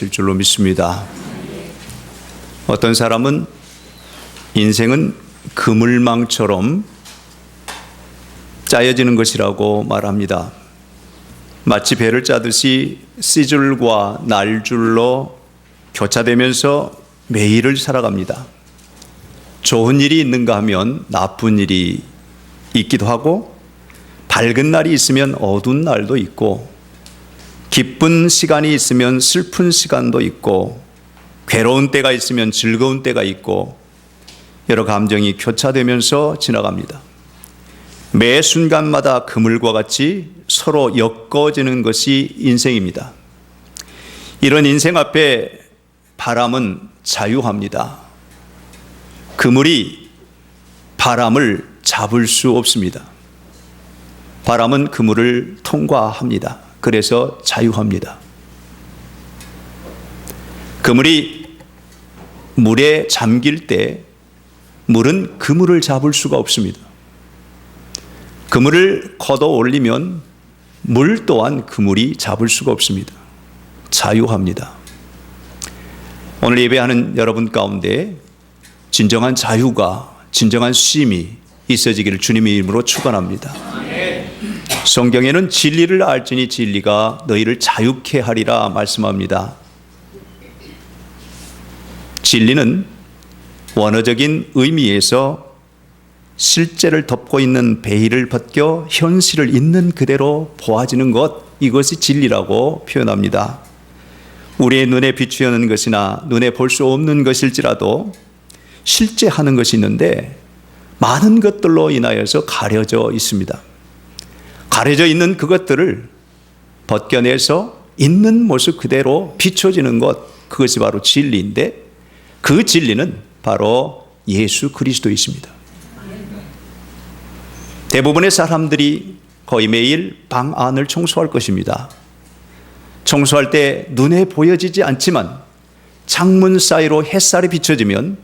될 줄로 믿습니다. 어떤 사람은 인생은 그물망처럼 짜여지는 것이라고 말합니다. 마치 배를 짜듯이 씨줄과 날줄로 교차되면서 매일을 살아갑니다. 좋은 일이 있는가 하면 나쁜 일이 있기도 하고, 밝은 날이 있으면 어두운 날도 있고, 기쁜 시간이 있으면 슬픈 시간도 있고, 괴로운 때가 있으면 즐거운 때가 있고, 여러 감정이 교차되면서 지나갑니다. 매 순간마다 그물과 같이 서로 엮어지는 것이 인생입니다. 이런 인생 앞에 바람은 자유합니다. 그물이 바람을 잡을 수 없습니다. 바람은 그물을 통과합니다. 그래서 자유합니다. 그물이 물에 잠길 때 물은 그물을 잡을 수가 없습니다. 그물을 걷어 올리면 물 또한 그물이 잡을 수가 없습니다. 자유합니다. 오늘 예배하는 여러분 가운데 진정한 자유가, 진정한 쉼이 있어지기를 주님의 이름으로 축원합니다. 성경에는 진리를 알지니 진리가 너희를 자유케 하리라 말씀합니다. 진리는 원어적인 의미에서 실제를 덮고 있는 베일을 벗겨 현실을 있는 그대로 보아지는 것, 이것이 진리라고 표현합니다. 우리의 눈에 비추어는 것이나 눈에 볼 수 없는 것일지라도 실제 하는 것이 있는데 많은 것들로 인하여서 가려져 있습니다. 가려져 있는 그것들을 벗겨내서 있는 모습 그대로 비춰지는 것, 그것이 바로 진리인데, 그 진리는 바로 예수 그리스도이십니다. 대부분의 사람들이 거의 매일 방 안을 청소할 것입니다. 청소할 때 눈에 보여지지 않지만 창문 사이로 햇살이 비춰지면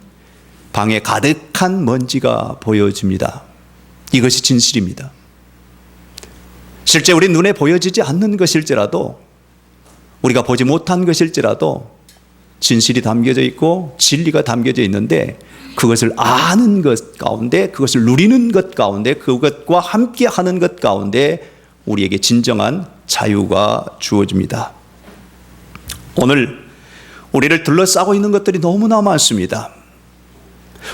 방에 가득한 먼지가 보여집니다. 이것이 진실입니다. 실제 우리 눈에 보여지지 않는 것일지라도, 우리가 보지 못한 것일지라도 진실이 담겨져 있고 진리가 담겨져 있는데, 그것을 아는 것 가운데, 그것을 누리는 것 가운데, 그것과 함께 하는 것 가운데 우리에게 진정한 자유가 주어집니다. 오늘 우리를 둘러싸고 있는 것들이 너무나 많습니다.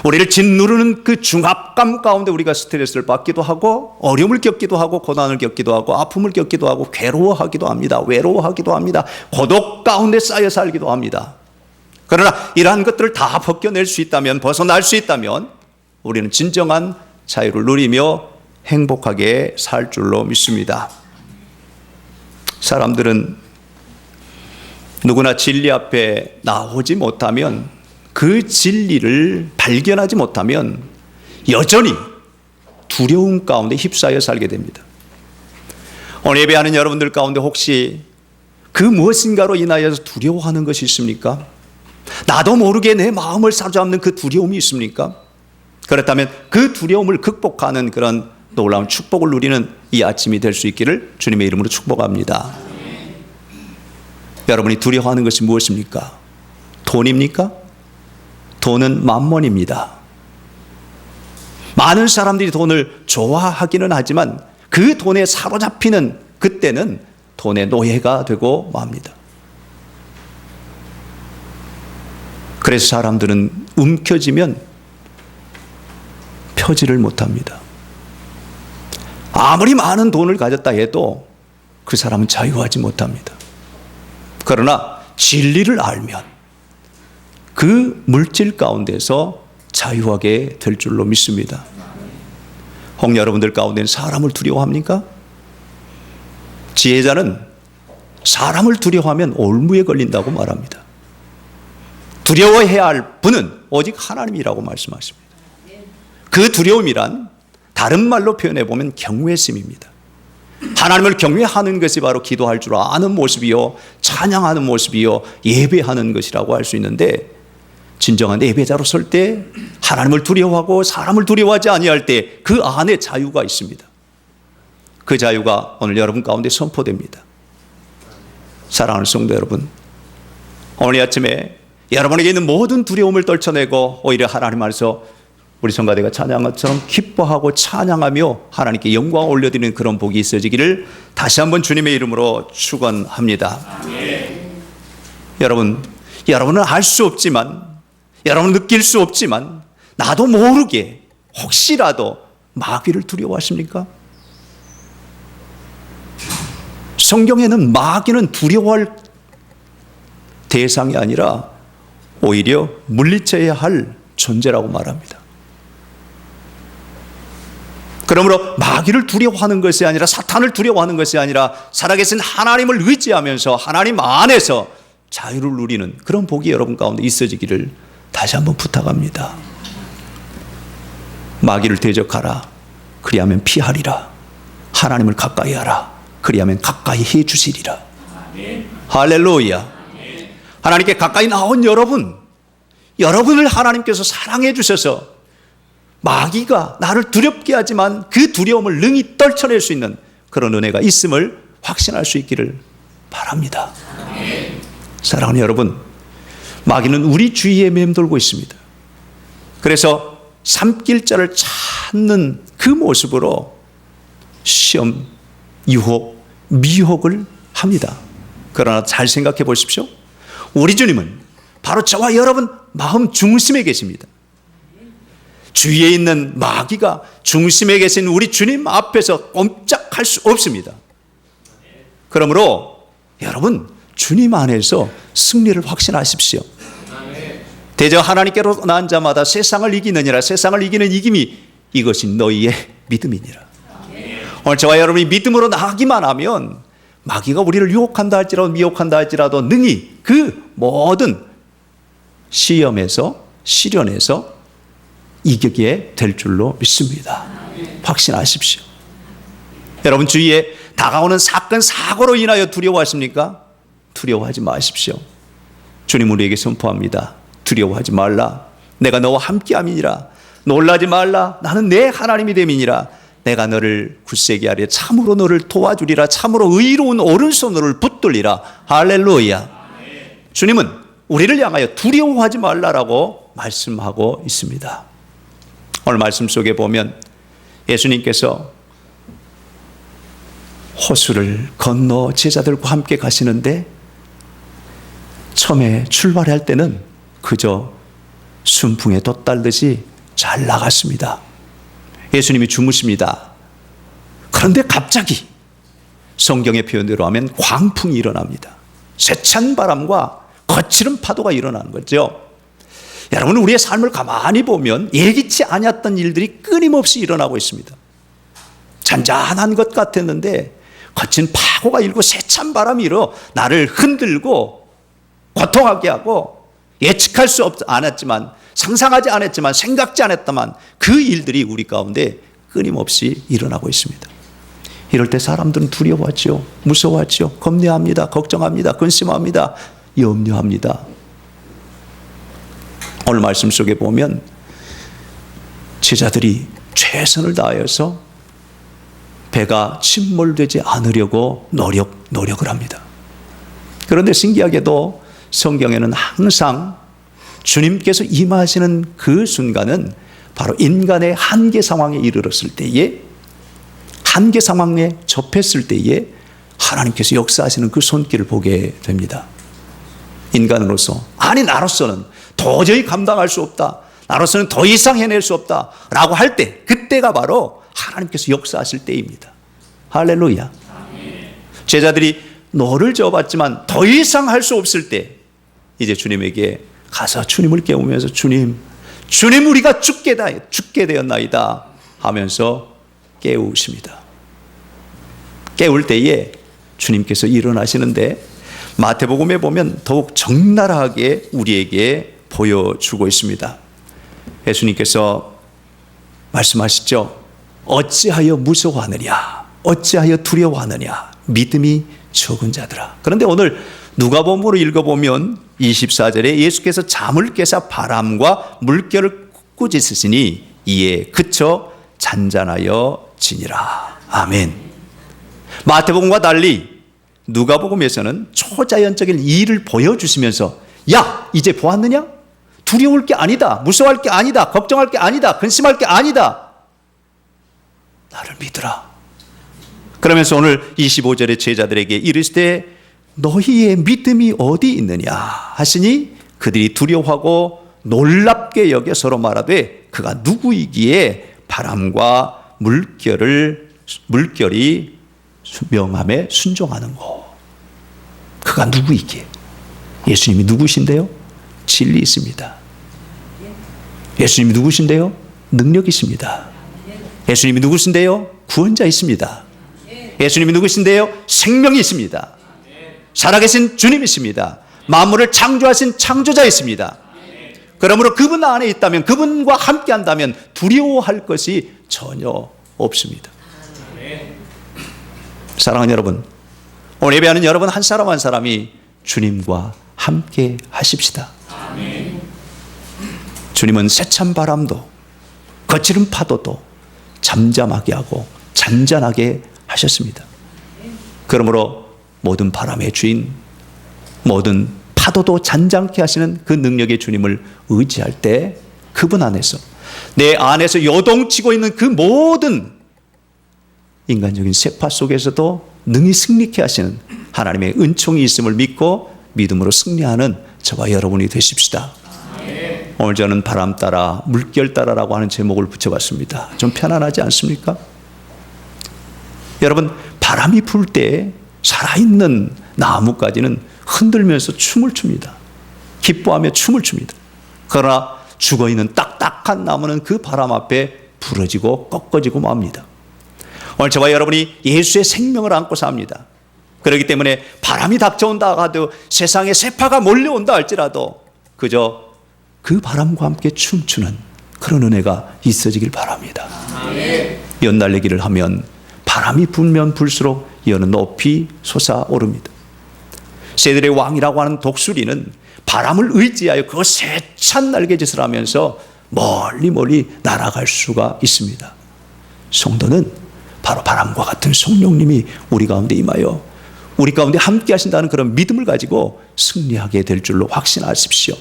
우리를 짓누르는 그 중압감 가운데 우리가 스트레스를 받기도 하고, 어려움을 겪기도 하고, 고난을 겪기도 하고, 아픔을 겪기도 하고, 괴로워하기도 합니다. 외로워하기도 합니다. 고독 가운데 쌓여 살기도 합니다. 그러나 이러한 것들을 다 벗겨낼 수 있다면, 벗어날 수 있다면 우리는 진정한 자유를 누리며 행복하게 살 줄로 믿습니다. 사람들은 누구나 진리 앞에 나오지 못하면, 그 진리를 발견하지 못하면 여전히 두려움 가운데 휩싸여 살게 됩니다. 오늘 예배하는 여러분들 가운데 혹시 그 무엇인가로 인하여서 두려워하는 것이 있습니까? 나도 모르게 내 마음을 사로잡는 그 두려움이 있습니까? 그렇다면 그 두려움을 극복하는 그런 놀라운 축복을 누리는 이 아침이 될 수 있기를 주님의 이름으로 축복합니다. 여러분이 두려워하는 것이 무엇입니까? 돈입니까? 돈은 만몬입니다. 많은 사람들이 돈을 좋아하기는 하지만 그 돈에 사로잡히는 그때는 돈의 노예가 되고 맙니다. 그래서 사람들은 움켜쥐면 펴지를 못합니다. 아무리 많은 돈을 가졌다 해도 그 사람은 자유하지 못합니다. 그러나 진리를 알면 그 물질 가운데서 자유하게 될 줄로 믿습니다. 혹 여러분들 가운데는 사람을 두려워합니까? 지혜자는 사람을 두려워하면 올무에 걸린다고 말합니다. 두려워해야 할 분은 오직 하나님이라고 말씀하십니다. 그 두려움이란 다른 말로 표현해 보면 경외심입니다. 하나님을 경외하는 것이 바로 기도할 줄 아는 모습이요, 찬양하는 모습이요, 예배하는 것이라고 할 수 있는데, 진정한 예배자로 설 때 하나님을 두려워하고 사람을 두려워하지 아니할 때 그 안에 자유가 있습니다. 그 자유가 오늘 여러분 가운데 선포됩니다. 사랑하는 성도 여러분, 오늘 아침에 여러분에게 있는 모든 두려움을 떨쳐내고 오히려 하나님 안에서 우리 성가대가 찬양한 것처럼 기뻐하고 찬양하며 하나님께 영광을 올려드리는 그런 복이 있어지기를 다시 한번 주님의 이름으로 축원합니다. 여러분은 알 수 없지만, 여러분은 느낄 수 없지만 나도 모르게 혹시라도 마귀를 두려워하십니까? 성경에는 마귀는 두려워할 대상이 아니라 오히려 물리쳐야 할 존재라고 말합니다. 그러므로 마귀를 두려워하는 것이 아니라, 사탄을 두려워하는 것이 아니라 살아계신 하나님을 의지하면서 하나님 안에서 자유를 누리는 그런 복이 여러분 가운데 있어지기를 다시 한번 부탁합니다. 마귀를 대적하라, 그리하면 피하리라. 하나님을 가까이 하라, 그리하면 가까이 해 주시리라. 할렐루야. 하나님께 가까이 나온 여러분을 하나님께서 사랑해 주셔서 마귀가 나를 두렵게 하지만 그 두려움을 능히 떨쳐낼 수 있는 그런 은혜가 있음을 확신할 수 있기를 바랍니다. 사랑하는 여러분, 마귀는 우리 주위에 맴돌고 있습니다. 그래서 삼킬 자를 찾는 그 모습으로 시험, 유혹, 미혹을 합니다. 그러나 잘 생각해 보십시오. 우리 주님은 바로 저와 여러분 마음 중심에 계십니다. 주위에 있는 마귀가 중심에 계신 우리 주님 앞에서 꼼짝할 수 없습니다. 그러므로 여러분, 주님 안에서 승리를 확신하십시오. 대저 하나님께로 난 자마다 세상을 이기느니라. 세상을 이기는 이김이 이것이 너희의 믿음이니라. 오늘 저와 여러분이 믿음으로 나가기만 하면 마귀가 우리를 유혹한다 할지라도 미혹한다 할지라도 능히 그 모든 시험에서, 시련에서 이기게 될 줄로 믿습니다. 확신하십시오. 여러분 주위에 다가오는 사건, 사고로 인하여 두려워하십니까? 두려워하지 마십시오. 주님 우리에게 선포합니다. 두려워하지 말라. 내가 너와 함께함이니라. 놀라지 말라. 나는 내 하나님이 됨이니라. 내가 너를 굳세게 하리라. 참으로 너를 도와주리라. 참으로 의로운 오른손으로 붙들리라. 할렐루야. 주님은 우리를 향하여 두려워하지 말라라고 말씀하고 있습니다. 오늘 말씀 속에 보면 예수님께서 호수를 건너 제자들과 함께 가시는데 처음에 출발할 때는 그저 순풍에 돛달듯이 잘 나갔습니다. 예수님이 주무십니다. 그런데 갑자기 성경의 표현대로 하면 광풍이 일어납니다. 세찬 바람과 거칠은 파도가 일어나는 거죠. 여러분, 우리의 삶을 가만히 보면 예기치 않았던 일들이 끊임없이 일어나고 있습니다. 잔잔한 것 같았는데 거친 파고가 일고 세찬 바람이 일어 나를 흔들고 고통하게 하고 예측할 수 않았지만, 상상하지 않았지만, 생각지 않았다만 그 일들이 우리 가운데 끊임없이 일어나고 있습니다. 이럴 때 사람들은 두려워하죠. 무서워하죠. 겁내합니다. 걱정합니다. 근심합니다. 염려합니다. 오늘 말씀 속에 보면 제자들이 최선을 다하여서 배가 침몰되지 않으려고 노력을 합니다. 그런데 신기하게도 성경에는 항상 주님께서 임하시는 그 순간은 바로 인간의 한계 상황에 이르렀을 때에, 한계 상황에 접했을 때에 하나님께서 역사하시는 그 손길을 보게 됩니다. 인간으로서, 아니 나로서는 도저히 감당할 수 없다, 나로서는 더 이상 해낼 수 없다 라고 할 때, 그때가 바로 하나님께서 역사하실 때입니다. 할렐루야. 제자들이 노를 저어봤지만 더 이상 할 수 없을 때 이제 주님에게 가서 주님을 깨우면서 주님 우리가 죽게 되었나이다 하면서 깨우십니다. 깨울 때에 주님께서 일어나시는데 마태복음에 보면 더욱 적나라하게 우리에게 보여주고 있습니다. 예수님께서 말씀하시죠. 어찌하여 무서워하느냐, 어찌하여 두려워하느냐, 믿음이 적은 자들아. 그런데 오늘 누가복음으로 읽어보면 24절에 예수께서 잠을 깨사 바람과 물결을 꾸짖으시니 이에 그쳐 잔잔하여 지니라. 아멘. 마태복음과 달리 누가복음에서는 초자연적인 일을 보여주시면서 야, 이제 보았느냐? 두려울 게 아니다. 무서워할 게 아니다. 걱정할 게 아니다. 근심할 게 아니다. 나를 믿으라. 그러면서 오늘 25절의 제자들에게 이르시되 너희의 믿음이 어디 있느냐 하시니 그들이 두려워하고 놀랍게 여겨 서로 말하되 그가 누구이기에 바람과 물결이 명함에 순종하는고. 그가 누구이기에. 예수님이 누구신데요? 진리 있습니다. 예수님이 누구신데요? 능력이 있습니다. 예수님이 누구신데요? 구원자 있습니다. 예수님이 누구신데요? 생명이 있습니다. 살아계신 주님이십니다. 만물을 창조하신 창조자 있습니다. 그러므로 그분 안에 있다면, 그분과 함께 한다면 두려워할 것이 전혀 없습니다. 사랑하는 여러분, 오늘 예배하는 여러분 한 사람 한 사람이 주님과 함께 하십시다. 주님은 세찬 바람도 거칠은 파도도 잠잠하게 하고 잔잔하게 하셨습니다. 그러므로 모든 바람의 주인, 모든 파도도 잔잔케 하시는 그 능력의 주님을 의지할 때 그분 안에서, 내 안에서 요동치고 있는 그 모든 인간적인 세파 속에서도 능히 승리케 하시는 하나님의 은총이 있음을 믿고 믿음으로 승리하는 저와 여러분이 되십시다. 오늘 저는 바람 따라 물결 따라라고 하는 제목을 붙여봤습니다. 좀 편안하지 않습니까? 여러분, 바람이 불 때 살아있는 나무까지는 흔들면서 춤을 춥니다. 기뻐하며 춤을 춥니다. 그러나 죽어있는 딱딱한 나무는 그 바람 앞에 부러지고 꺾어지고 맙니다. 오늘 저와 여러분이 예수의 생명을 안고 삽니다. 그렇기 때문에 바람이 닥쳐온다 하도, 세상에 세파가 몰려온다 할지라도 그저 그 바람과 함께 춤추는 그런 은혜가 있어지길 바랍니다. 연날리기를 하면 바람이 불면 불수록 연은 높이 솟아오릅니다. 새들의 왕이라고 하는 독수리는 바람을 의지하여 그 세찬 날개짓을 하면서 멀리 날아갈 수가 있습니다. 성도는 바로 바람과 같은 성령님이 우리 가운데 임하여 우리 가운데 함께 하신다는 그런 믿음을 가지고 승리하게 될 줄로 확신하십시오.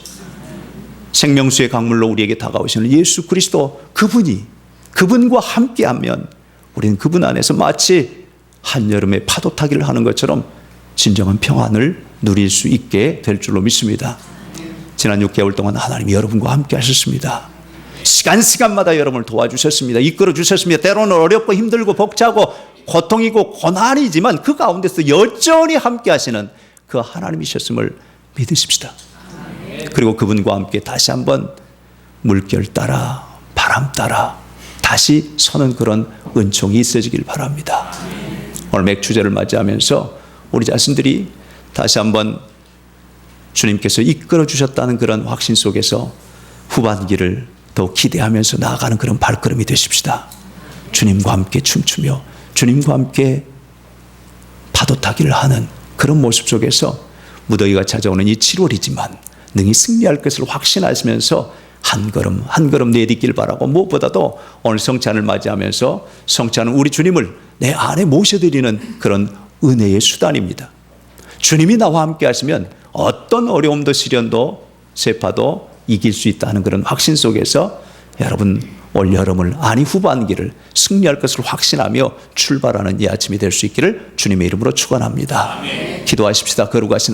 생명수의 강물로 우리에게 다가오시는 예수 그리스도, 그분과 함께하면 우리는 그분 안에서 마치 한여름에 파도 타기를 하는 것처럼 진정한 평안을 누릴 수 있게 될 줄로 믿습니다. 지난 6개월 동안 하나님이 여러분과 함께 하셨습니다. 시간마다 여러분을 도와주셨습니다. 이끌어 주셨습니다. 때로는 어렵고 힘들고 벅차고 고통이고 고난이지만 그 가운데서 여전히 함께 하시는 그 하나님이셨음을 믿으십시다. 그리고 그분과 함께 다시 한번 물결 따라 바람 따라 다시 서는 그런 은총이 있어지길 바랍니다. 오늘 맥주제를 맞이하면서 우리 자신들이 다시 한번 주님께서 이끌어 주셨다는 그런 확신 속에서 후반기를 더 기대하면서 나아가는 그런 발걸음이 되십시다. 주님과 함께 춤추며 주님과 함께 파도 타기를 하는 그런 모습 속에서 무더기가 찾아오는 이 7월이지만 능히 승리할 것을 확신하시면서 한 걸음 한 걸음 내딛길 바라고, 무엇보다도 오늘 성찬을 맞이하면서 성찬은 우리 주님을 내 안에 모셔드리는 그런 은혜의 수단입니다. 주님이 나와 함께 하시면 어떤 어려움도 시련도 세파도 이길 수 있다는 그런 확신 속에서 여러분 올 여름을, 아니 후반기를 승리할 것을 확신하며 출발하는 이 아침이 될 수 있기를 주님의 이름으로 축원합니다. 기도하십시다. 거룩하신